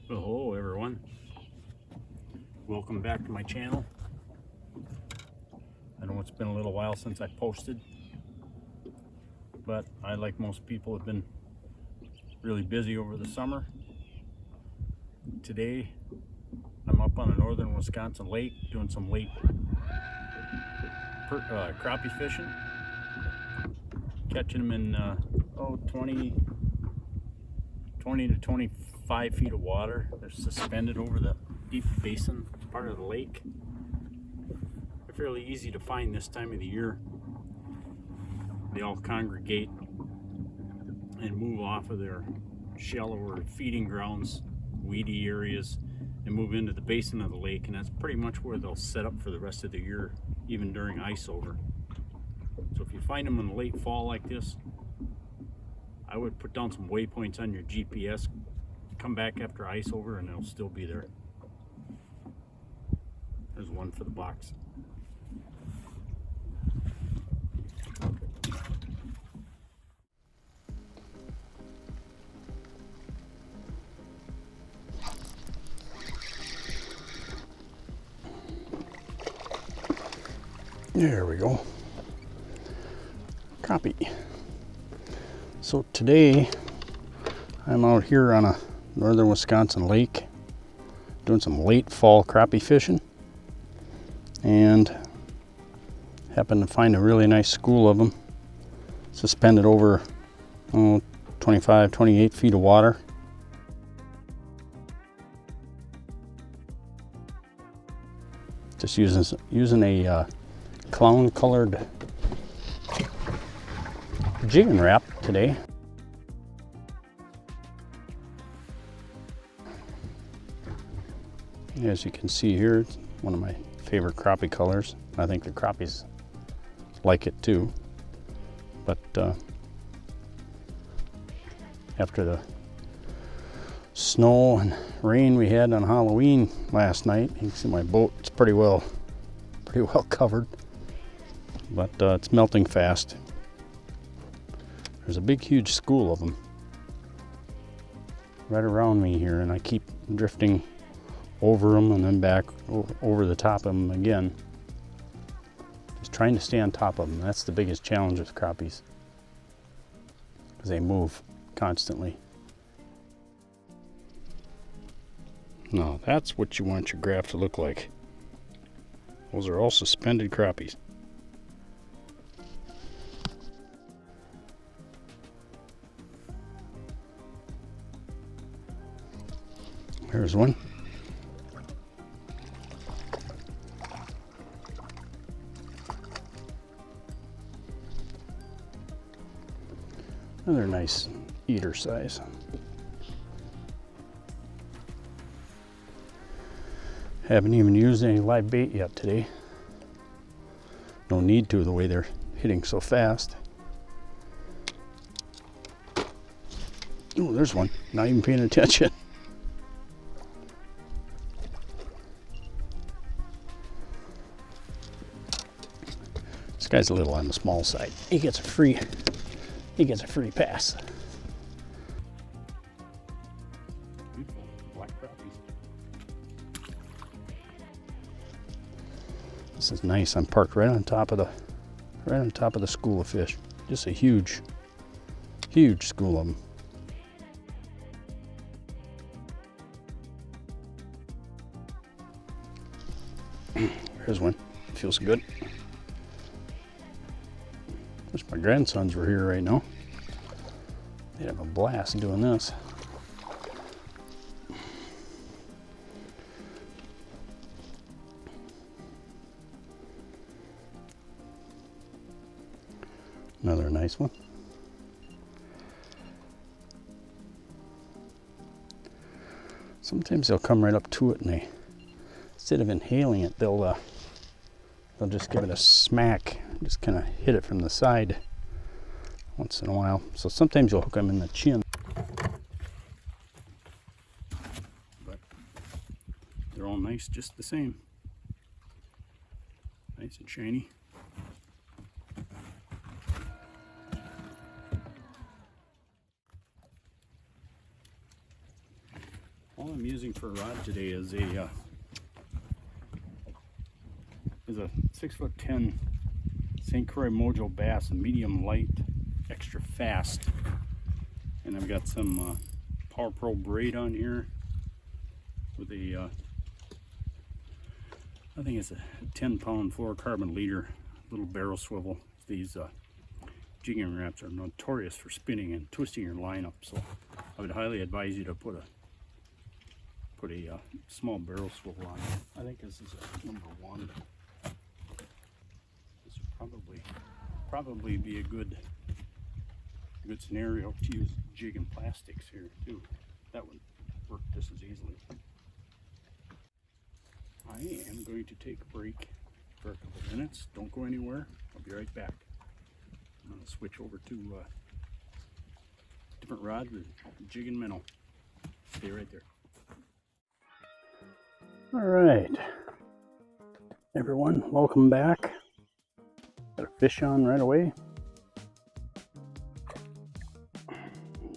Well, hello everyone, welcome back to my channel. I know it's been a little while since I posted, but I, like most people, have been really busy over the summer. Today I'm up on a northern Wisconsin lake doing some lake crappie fishing, catching them in 20 to 25 feet of water. They're suspended over the deep basin part of the lake. They're fairly easy to find this time of the year. They all congregate and move off of their shallower feeding grounds, weedy areas, and move into the basin of the lake, and that's pretty much where they'll set up for the rest of the year, even during ice over. So if you find them in the late fall like this, I would put down some waypoints on your GPS, come back after ice over, and they'll still be there. There's one for the box. There we go. Crappie. So today I'm out here on a northern Wisconsin lake doing some late fall crappie fishing, and happened to find a really nice school of them suspended over 28 feet of water. Just using a clown colored jiggin wrap today. As you can see here, it's one of my favorite crappie colors. I think the crappies like it too. But after the snow and rain we had on Halloween last night, you can see my boat is pretty well covered, but it's melting fast. There's a big huge school of them right around me here, and I keep drifting over them and then back over the top of them again, just trying to stay on top of them. That's the biggest challenge with crappies, because they move constantly. Now that's what you want your graph to look like. Those are all suspended crappies. Here's one. Another nice eater size. Haven't even used any live bait yet today. No need to, the way they're hitting so fast. Oh, there's one. Not even paying attention. This guy's a little on the small side. He gets a free pass. Black crappies. This is nice. I'm parked right on top of the school of fish. Just a huge school of them. Here's one. Feels good. Wish my grandsons were here right now. They'd have a blast doing this. Another nice one. Sometimes they'll come right up to it, and they, instead of inhaling it, they'll just give it a smack, just kind of hit it from the side once in a while. So sometimes you'll hook them in the chin. But they're all nice just the same. Nice and shiny. All I'm using for a rod today is a 6'10" St. Croix Mojo bass, a medium light, extra fast. And I've got some PowerPro braid on here with a I think it's a 10-pound fluorocarbon leader, little barrel swivel. These jigging raps are notorious for spinning and twisting your line up, so I would highly advise you to put a small barrel swivel on it. I think this is a number 1. This would probably be a good scenario to use jigging plastics here too. That would work just as easily. I am going to take a break for a couple minutes. Don't go anywhere. I'll be right back. I'm going to switch over to a different rod with jig and minnow. Stay right there. All right, everyone, welcome back. Got a fish on right away.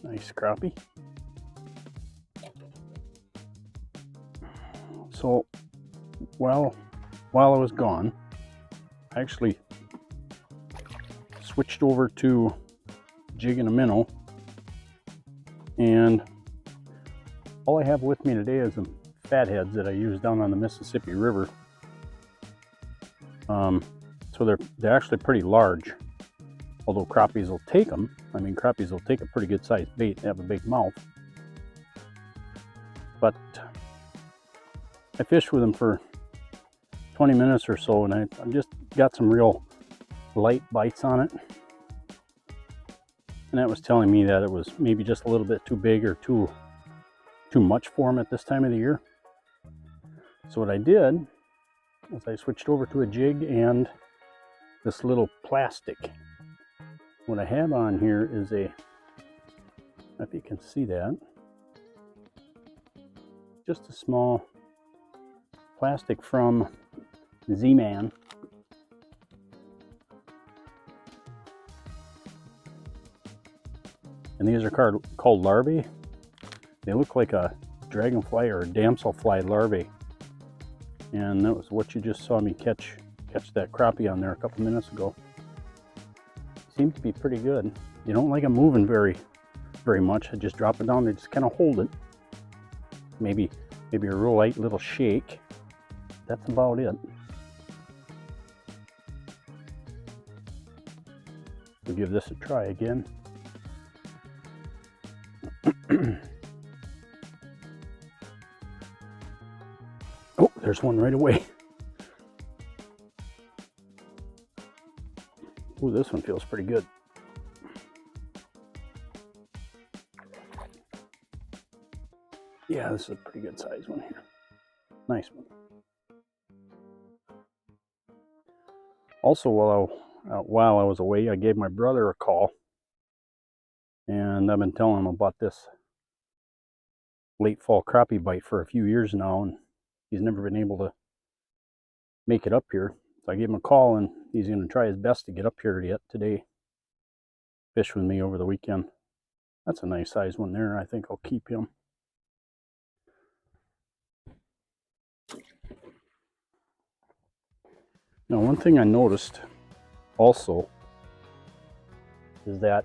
Nice crappie. So while I was gone, I actually switched over to jigging a minnow, and all I have with me today is some fatheads that I use down on the Mississippi River. So they're actually pretty large, although crappies will take them. I mean, crappies will take a pretty good sized bait. They have a big mouth. But I fished with them for 20 minutes or so, and I just got some real light bites on it. And that was telling me that it was maybe just a little bit too big or too much for them at this time of the year. So what I did is I switched over to a jig and this little plastic. What I have on here is if you can see that, just a small plastic from Zman. And these are called larvae. They look like a dragonfly or a damselfly larvae. And that was what you just saw me catch that crappie on there a couple minutes ago. Seemed to be pretty good. You don't like them moving very much. I just drop it down and just kind of hold it. Maybe a real light little shake. That's about it. We'll give this a try again. Oh, there's one right away. Ooh, this one feels pretty good. Yeah, this is a pretty good size one here. Nice one. Also, while I was away, I gave my brother a call, and I've been telling him about this late fall crappie bite for a few years now, and he's never been able to make it up here. So I gave him a call, and he's going to try his best to get up here yet today. Fish with me over the weekend. That's a nice size one there. I think I'll keep him. Now, one thing I noticed also is that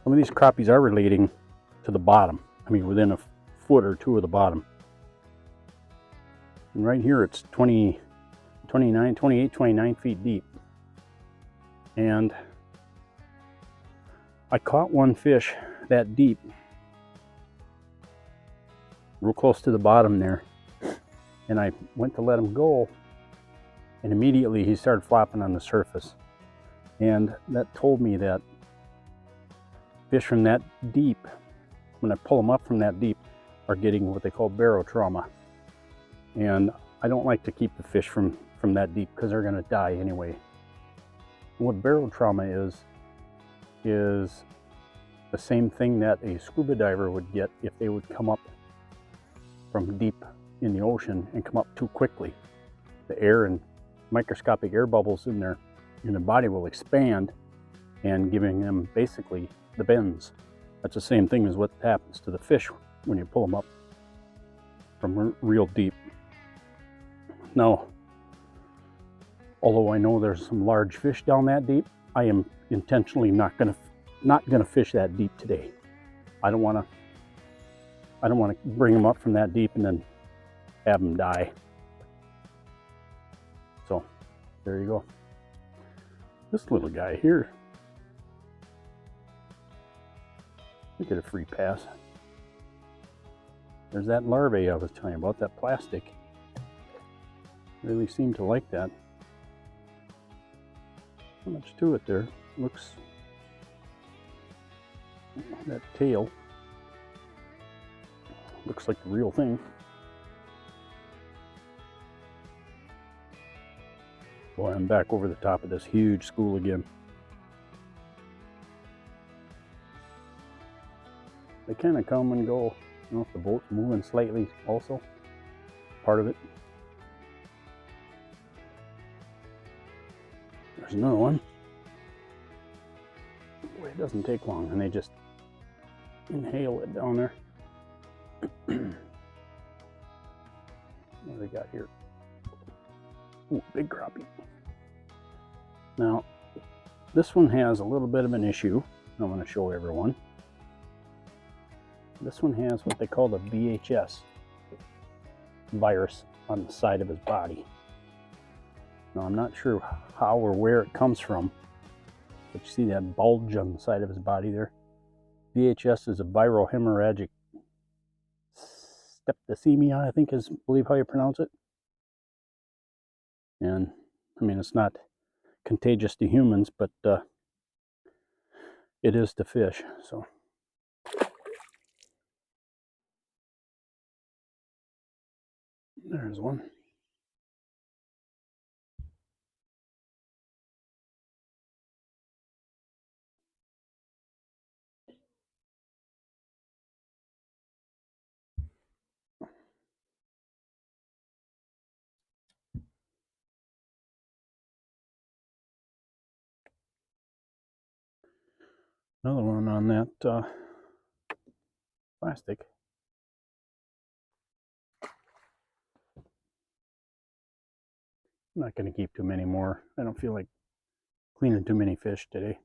some of these crappies are relating to the bottom. I mean, within a foot or two of the bottom. And right here it's 28, 29 feet deep. And I caught one fish that deep, real close to the bottom there. And I went to let him go, and immediately he started flopping on the surface. And that told me that fish from that deep, when I pull them up from that deep, are getting what they call barotrauma. And I don't like to keep the fish from that deep because they're going to die anyway. And what barotrauma is the same thing that a scuba diver would get if they would come up from deep in the ocean and come up too quickly. The air and microscopic air bubbles in their body will expand, and giving them basically the bends. That's the same thing as what happens to the fish when you pull them up from real deep. Now, although I know there's some large fish down that deep, I am intentionally not gonna fish that deep today. I don't want to bring them up from that deep and then have them die. So there you go. This little guy here, we get a free pass. There's that larvae I was telling you about, that plastic. Really seem to like that. Not much to it there. Looks, that tail looks like the real thing. Boy, I'm back over the top of this huge school again. They kind of come and go. I don't know if the boat's moving slightly also. Part of it. There's another one. Boy, it doesn't take long, and they just inhale it down there. What do they got here? Ooh, big crappie. Now, this one has a little bit of an issue. I'm going to show everyone. This one has what they call the VHS virus on the side of his body. Now, I'm not sure how or where it comes from, but you see that bulge on the side of his body there? VHS is a viral hemorrhagic septicemia, I think is, believe how you pronounce it. And I mean, it's not contagious to humans, but it is to fish. So there's one. Another one on that plastic. I'm not going to keep too many more. I don't feel like cleaning too many fish today.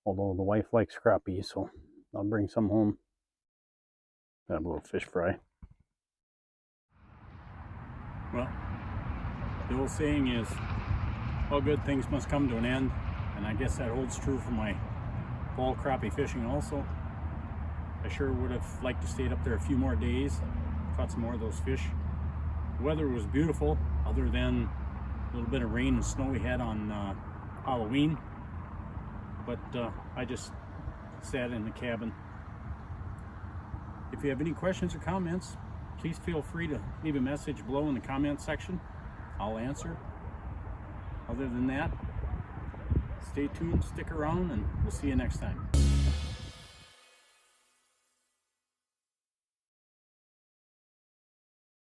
Although the wife likes crappie, so I'll bring some home. Have a little fish fry. Well, the old saying is, all good things must come to an end, and I guess that holds true for my fall crappie fishing also. I sure would have liked to stayed up there a few more days, caught some more of those fish. The weather was beautiful, other than a little bit of rain and snow we had on Halloween. But I just sat in the cabin. If you have any questions or comments, please feel free to leave a message below in the comment section. I'll answer. Other than that, stay tuned, stick around, and we'll see you next time.